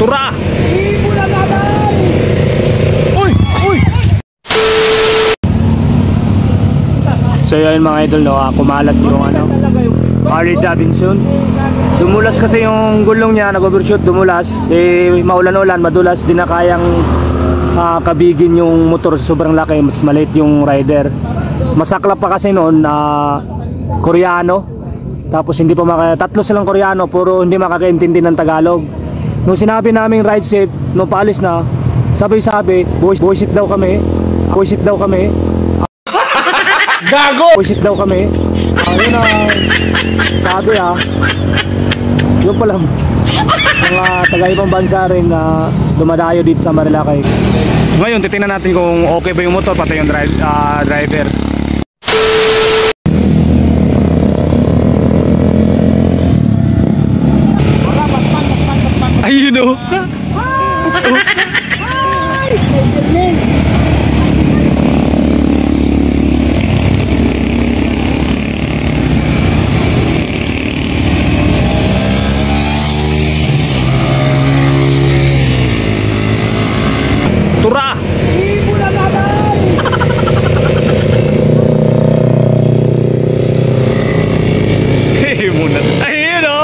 Tura! Ibon na naman! Uy! Uy! So yun mga idol, no, kumalat yung Harley Davidson. Dumulas kasi yung gulong niya, nag-overshoot, dumulas. Maulan-ulan, madulas, di na kayang kabigin yung motor, sobrang laki, mas maliit yung rider. Masaklap pa kasi noon na Koreano. Tapos hindi pa tatlo silang Koreano, puro hindi makakaintindi ng Tagalog. Nung sinabi namin ride safe, nung paalis na, sabi, buwisit daw kami. Gago! Buwisit daw kami. Ayun na, sabi yung pala mga taga-ibang bansa rin na dumadayo dito sa Marilaki. Ngayon, titingnan natin kung okay ba yung motor, pati yung driver. Ayun o. Tura! Ibon na naman! Ibon na. Ayun o.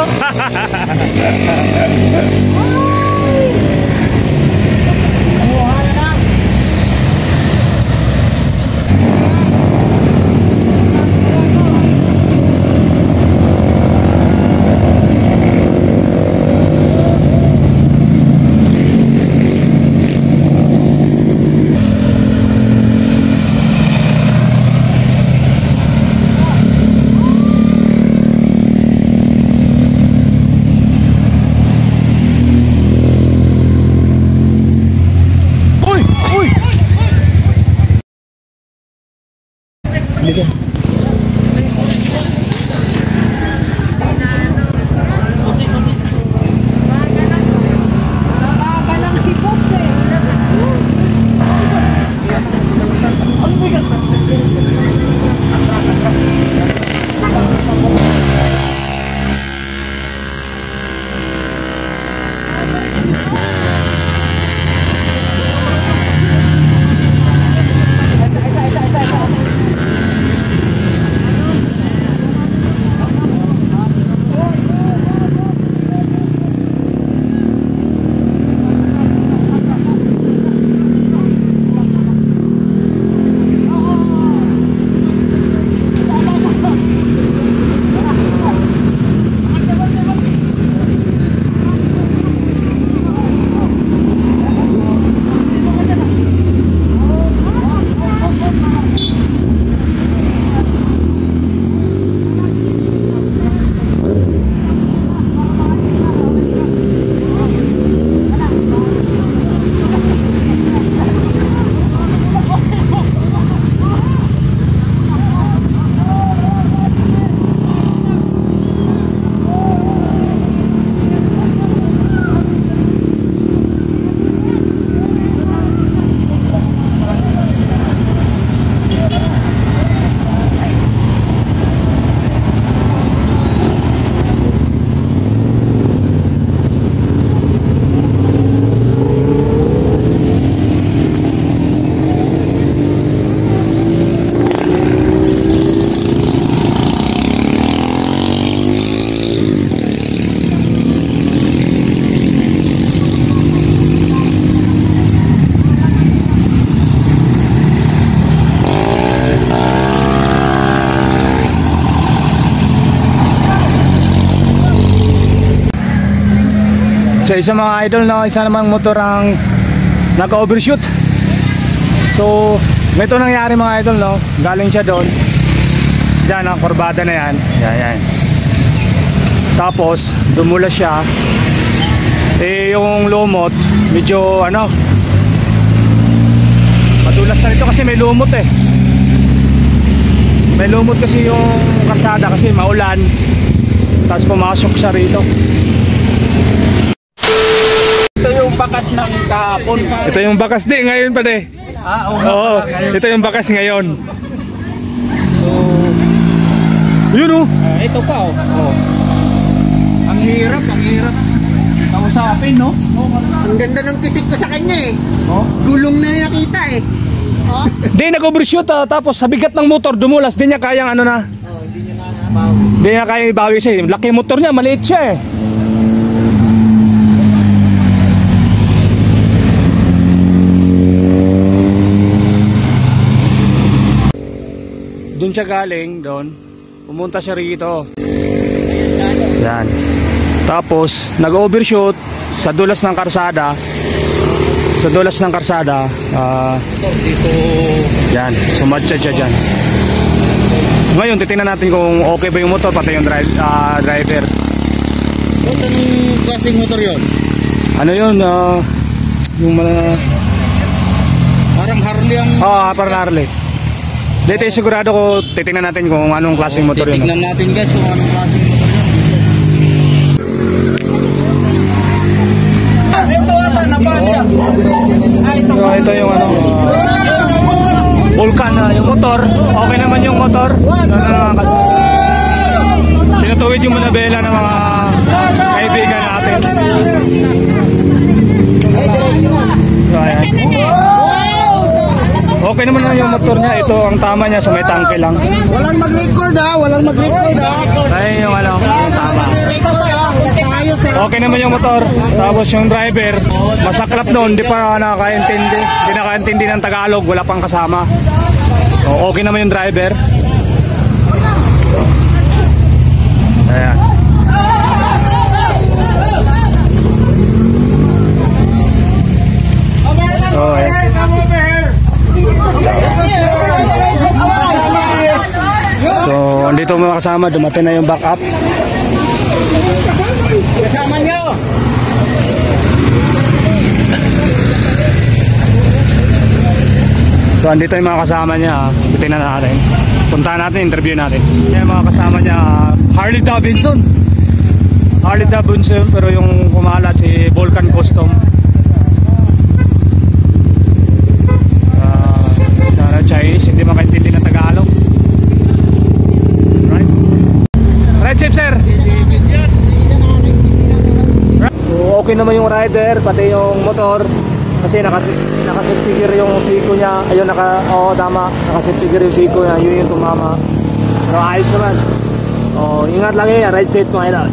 So isa mga idol, na isa namang motor ang naka-overshoot. So ito nangyari mga idol, no? Galing siya doon. Diyan ang kurbada na yan. Yan. Tapos dumulas siya. Yung lumot medyo madulas na ito kasi may lumot May lumot kasi yung kalsada kasi maulan. Tapos pumasok siya rito. Ito yung bakas ng kahapon. Ito yung bakas ngayon pa de. Oo. Ito yung bakas ngayon. So, yun ito pa Ang hirap. Usapin, no? Ang ganda ng pitik ko sa kanya eh. Oh. Gulong na nakita eh. Di nag-overshoot tapos sa bigat ng motor dumulas, di niya kayang ano na. Oh, hindi niya na nabawi. Di niya kayang ibawi siya. Laki motor niya, maliit siya eh. Doon siya galing, doon. Pumunta siya rito. Yan. Tapos nag-overshoot sa dulas ng karsada. Sa dulas ng karsada, Dito. yan, sumadya siya dyan. Ngayon, titingnan natin kung okay ba yung motor, pati yung driver. Boss, anong klaseng motor yun? Ano yun, yung mga... Parang Harley ang... parang Harley. Dito sigurado ko, titingnan natin kung anong klaseng motor yun. Titignan natin guys kung anong klaseng motor yun. Ito ata, napalya. Ito yung ano, Vulcan na yung motor. Okay naman yung motor. Tinutuwid yung manabela ng mga kaibigan natin. So, ayan. Okay naman na yung motor niya. Ito ang tama niya sa may tangke lang. Walang mag-record ha, walang mag-record ha. Ay yung ano, yung tama. Okay naman yung motor. Tapos yung driver, masaklap noon, di pa nakakaintindi. Di nakakaintindi ng Tagalog, wala pang kasama. So, okay naman yung driver. Ayan. So, ayan. So, andito mga kasama, dumating na yung backup. Kasama nyo! So, andito yung mga kasama niya. Tingnan natin. Puntahan natin, interview natin. Yung mga kasama niya, Harley Davidson. Harley Davidson, pero yung kumalat si Vulcan Custom. Sana Chinese, hindi makaintindi ng Tagalog. Right? Right, Chief, sir? So, okay naman yung rider, pati yung motor. Kasi naka-set yung siko niya. Ayun, tama. Naka-set yung siko niya. Yun yung tumama. So, ayos naman. Ingat lang yan. Ride safe mga ina.